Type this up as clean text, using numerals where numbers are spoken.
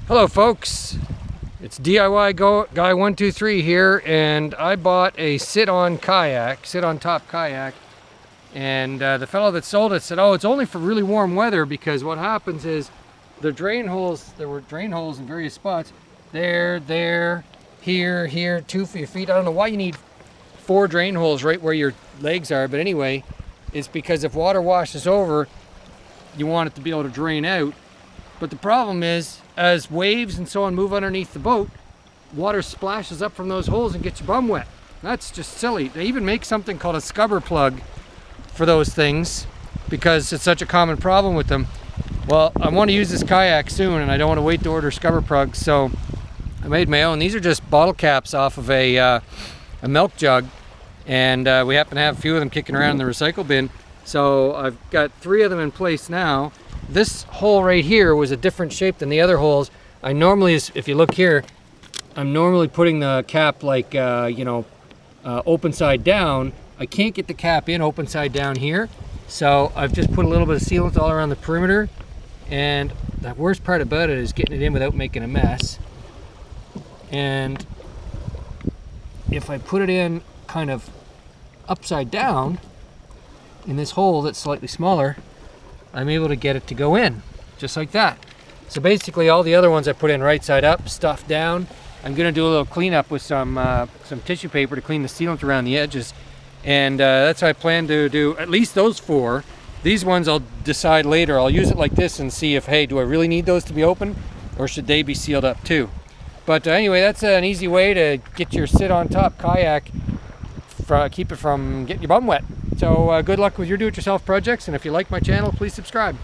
Hello folks, it's DIY Guy 123 here, and I bought a sit-on top kayak, and the fellow that sold it said, oh, it's only for really warm weather, because what happens is there were drain holes in various spots, here, here, 2 for your feet. I don't know why you need 4 drain holes right where your legs are, but anyway, it's because if water washes over, you want it to be able to drain out. But the problem is, as waves and so on move underneath the boat, water splashes up from those holes and gets your bum wet. That's just silly. They even make something called a scupper plug for those things because it's such a common problem with them. Well, I want to use this kayak soon and I don't want to wait to order scupper plugs, so I made my own. These are just bottle caps off of a milk jug, and we happen to have a few of them kicking around in the recycle bin. So I've got 3 of them in place now. This hole right here was a different shape than the other holes. I normally, if you look here, I'm normally putting the cap like, open side down. I can't get the cap in open side down here. So I've just put a little bit of sealant all around the perimeter. And the worst part about it is getting it in without making a mess. And if I put it in kind of upside down in this hole that's slightly smaller, I'm able to get it to go in, just like that. So basically all the other ones I put in right side up, stuffed down. I'm gonna do a little cleanup with some tissue paper to clean the sealant around the edges. And that's how I plan to do at least those 4. These ones I'll decide later. I'll use it like this and see if, hey, do I really need those to be open, or should they be sealed up too? But anyway, that's an easy way to get your sit-on-top kayak, keep it from getting your bum wet. So good luck with your do-it-yourself projects, and if you like my channel, please subscribe.